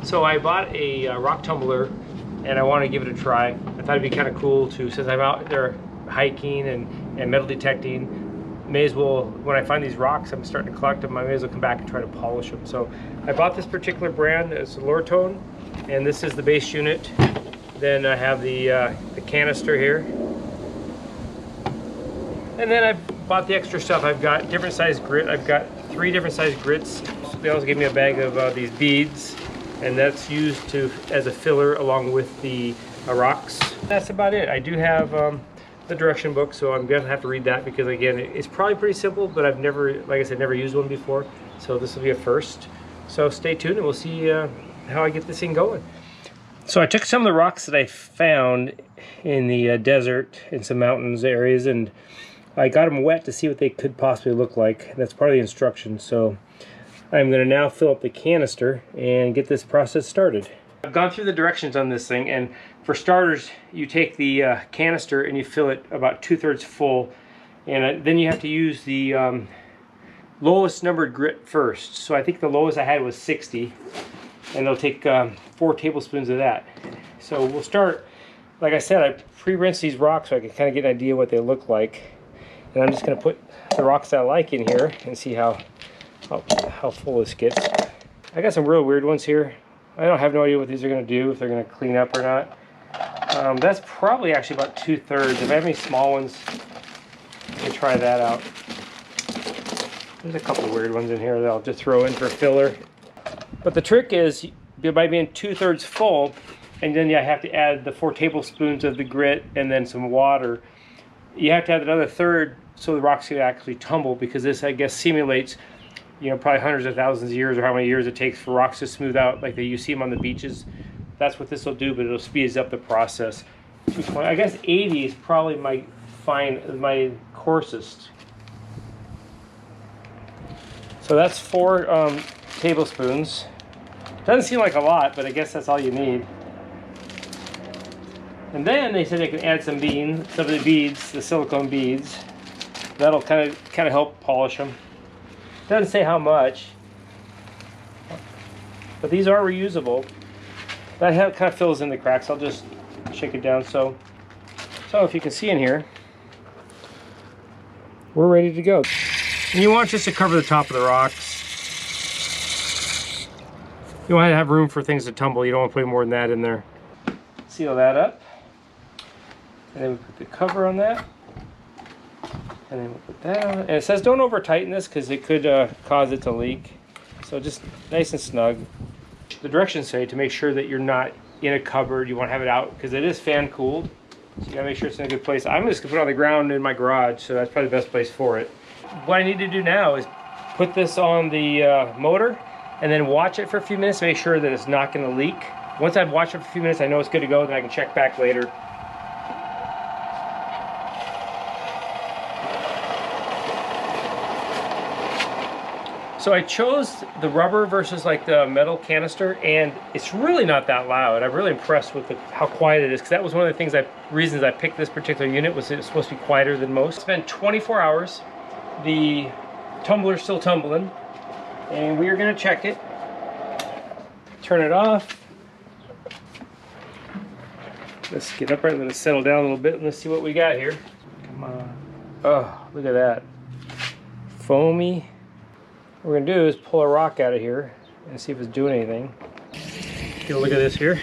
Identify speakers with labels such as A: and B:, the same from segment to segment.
A: So I bought a rock tumbler and I want to give it a try. I thought it'd be kind of cool to, since I'm out there hiking and metal detecting, may as well, when I find these rocks, I'm starting to collect them, I may as well come back and try to polish them. So I bought this particular brand, it's Lortone, and this is the base unit. Then I have the canister here. And then I bought the extra stuff. I've got different size grit. I've got 3 different size grits. They also gave me a bag of these beads, and that's used as a filler along with the rocks. That's about it. I do have the direction book, so I'm gonna have to read that because again, it's probably pretty simple, but I've never, like I said, never used one before. So this will be a first. So stay tuned and we'll see how I get this thing going. So I took some of the rocks that I found in the desert, in some mountains areas, and I got them wet to see what they could possibly look like. That's part of the instructions. So I'm going to now fill up the canister and get this process started. I've gone through the directions on this thing, and for starters, you take the canister and you fill it about 2/3 full, and then you have to use the lowest numbered grit first. So I think the lowest I had was 60, and it'll take 4 tablespoons of that. So we'll start, like I said, I pre-rinsed these rocks so I can kind of get an idea what they look like. And I'm just going to put the rocks that I like in here and see how full this gets. I got some real weird ones here. I don't have no idea what these are going to do, if they're going to clean up or not. That's probably actually about 2/3. If I have any small ones, let me try that out. There's a couple of weird ones in here that I'll just throw in for filler. But the trick is, by being 2/3 full, and then I have to add the 4 tablespoons of the grit and then some water. You have to have another 1/3 so the rocks can actually tumble, because this, I guess, simulates, you know, probably hundreds of thousands of years or how many years it takes for rocks to smooth out like you see them on the beaches. That's what this will do, but it'll speed up the process. I guess 80 is probably my coarsest. So that's 4 tablespoons. Doesn't seem like a lot, but I guess that's all you need. And then they said they can add some of the beads, the silicone beads. That'll kind of help polish them. Doesn't say how much, but these are reusable. That kind of fills in the cracks. I'll just shake it down. So if you can see in here, we're ready to go. And you want just to cover the top of the rocks. You want to have room for things to tumble. You don't want to put more than that in there. Seal that up. And then we put the cover on that. And then we'll put that on. And it says don't over tighten this because it could cause it to leak. So just nice and snug. The directions say to make sure that you're not in a cupboard. You want to have it out because it is fan cooled. So you gotta make sure it's in a good place. I'm just gonna put it on the ground in my garage, so that's probably the best place for it. What I need to do now is put this on the motor and then watch it for a few minutes to make sure that it's not gonna leak. Once I've watched it for a few minutes, I know it's good to go, then I can check back later. So I chose the rubber versus like the metal canister, and it's really not that loud. I'm really impressed with how quiet it is, because that was one of the reasons I picked this particular unit, was it's supposed to be quieter than most. It's been 24 hours. The tumbler's still tumbling, and we are going to check it. Turn it off. Let's get up right and let it settle down a little bit, and let's see what we got here. Come on. Oh, look at that. Foamy. What we're going to do is pull a rock out of here and see if it's doing anything. Get a look at this here.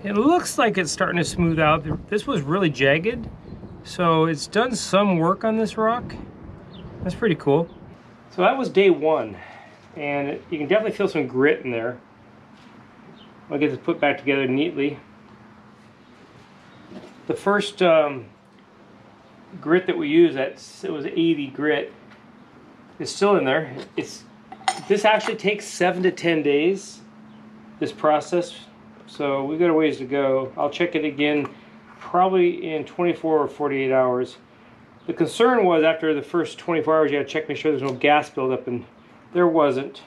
A: It looks like it's starting to smooth out. This was really jagged, so it's done some work on this rock. That's pretty cool. So that was day 1, and you can definitely feel some grit in there. I'll get this put back together neatly. The first grit that we used, it was 80 grit, it's still in there. This actually takes 7 to 10 days, this process, so we've got a ways to go. I'll check it again probably in 24 or 48 hours. The concern was after the first 24 hours you got to check, make sure there's no gas buildup, and there wasn't.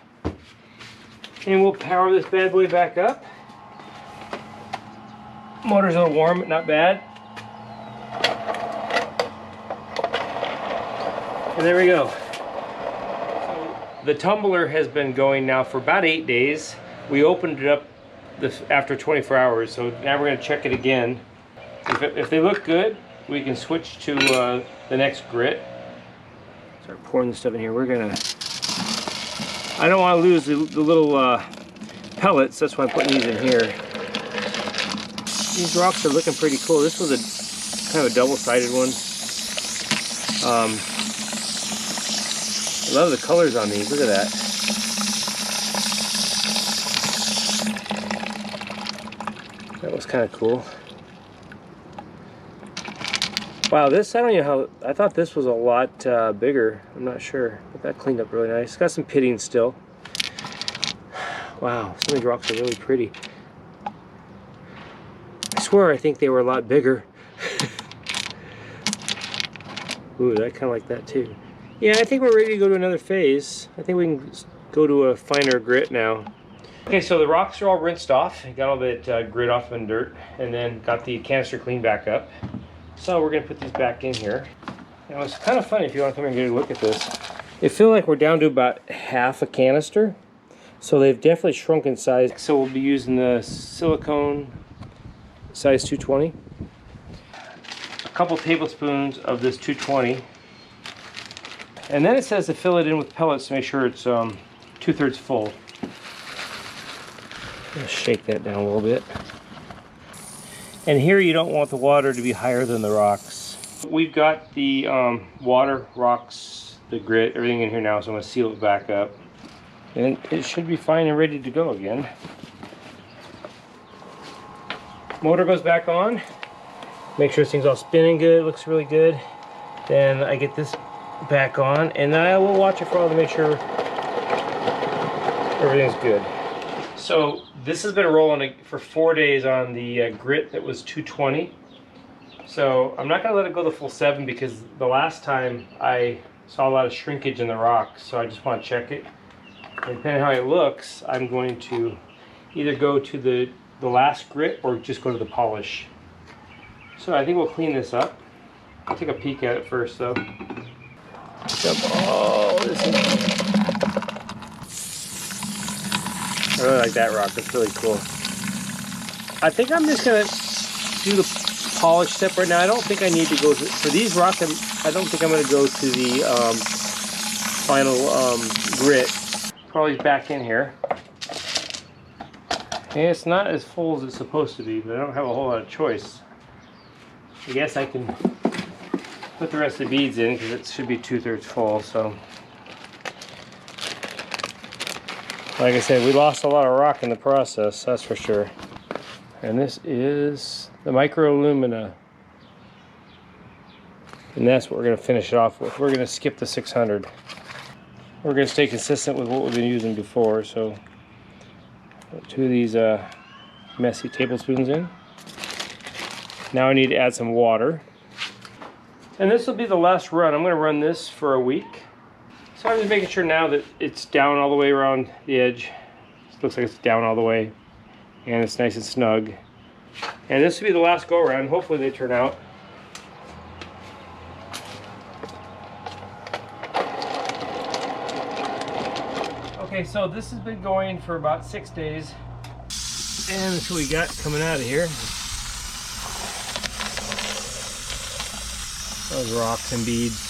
A: And we'll power this bad boy back up. Motor's a little warm, but not bad. And there we go. So The tumbler has been going now for about 8 days. We opened it up after 24 hours, so now we're going to check it again. If they look good, we can switch to the next grit. Start pouring the stuff in here. We're gonna. I don't want to lose the little pellets. That's why I'm putting these in here. These rocks are looking pretty cool. This was a kind of a double-sided one. I love the colors on these. Look at that. That was kind of cool. Wow, this, I don't know how, I thought this was a lot bigger. I'm not sure, but that cleaned up really nice. It's got some pitting still. Wow, some of these rocks are really pretty. I swear I think they were a lot bigger. Ooh, I kind of like that too. Yeah, I think we're ready to go to another phase. I think we can go to a finer grit now. Okay, so the rocks are all rinsed off. Got all that grit off and dirt, and then got the canister cleaned back up. So we're gonna put these back in here. Now it's kind of funny if you want to come and get a look at this. It feels like we're down to about half a canister. So they've definitely shrunk in size. So we'll be using the silicone size 220. A couple tablespoons of this 220. And then it says to fill it in with pellets to make sure it's 2/3 full. Let's shake that down a little bit. And here you don't want the water to be higher than the rocks. We've got the water, rocks, the grit, everything in here now, so I'm going to seal it back up. And it should be fine and ready to go again. Motor goes back on. Make sure this thing's all spinning good, looks really good. Then I get this back on, and then I will watch it for a while to make sure everything's good. So this has been rolling for 4 days on the grit that was 220. So I'm not going to let it go the full 7 because the last time I saw a lot of shrinkage in the rocks, so I just want to check it. And depending on how it looks, I'm going to either go to the last grit or just go to the polish. So I think we'll clean this up. I'll take a peek at it first though. Oh, this is... I really like that rock. That's really cool. I think I'm just gonna do the polish step right now. I don't think I need to go to, for these rocks. I don't think I'm gonna go to the final grit. Probably back in here. And it's not as full as it's supposed to be, but I don't have a whole lot of choice. I guess I can put the rest of the beads in because it should be 2/3 full. So. Like I said, we lost a lot of rock in the process, that's for sure. And this is the micro alumina. And that's what we're going to finish it off with. We're going to skip the 600. We're going to stay consistent with what we've been using before. So, put 2 of these messy tablespoons in. Now I need to add some water. And this will be the last run. I'm going to run this for a week. So I'm just making sure now that it's down all the way around the edge. It looks like it's down all the way. And it's nice and snug. And this will be the last go around. Hopefully they turn out. Okay, so this has been going for about 6 days. And that's what we got coming out of here. Those rocks and beads.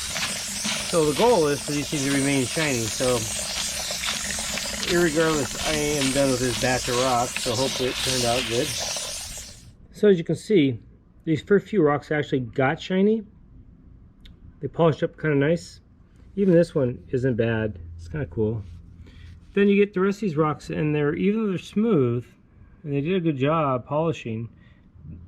A: So the goal is for these things to remain shiny. So irregardless, I am done with this batch of rocks. So hopefully it turned out good. So as you can see, these first few rocks actually got shiny. They polished up kind of nice. Even this one isn't bad. It's kind of cool. Then you get the rest of these rocks, and even though they're smooth, and they did a good job polishing,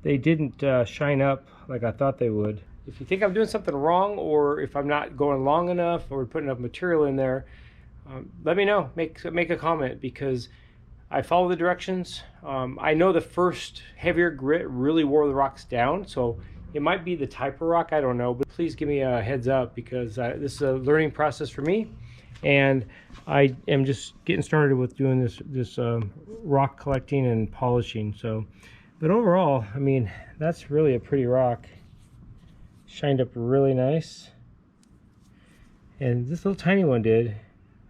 A: they didn't shine up like I thought they would. If you think I'm doing something wrong, or if I'm not going long enough, or putting enough material in there, let me know. Make a comment, because I follow the directions. I know the first heavier grit really wore the rocks down, so it might be the type of rock, I don't know, but please give me a heads up, because this is a learning process for me, and I am just getting started with doing this rock collecting and polishing. So, but overall, I mean, that's really a pretty rock. Shined up really nice, and this little tiny one did.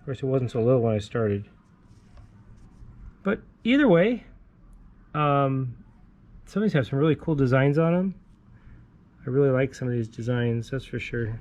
A: Of course, it wasn't so little when I started. But either way, some of these have some really cool designs on them. I really like some of these designs, that's for sure.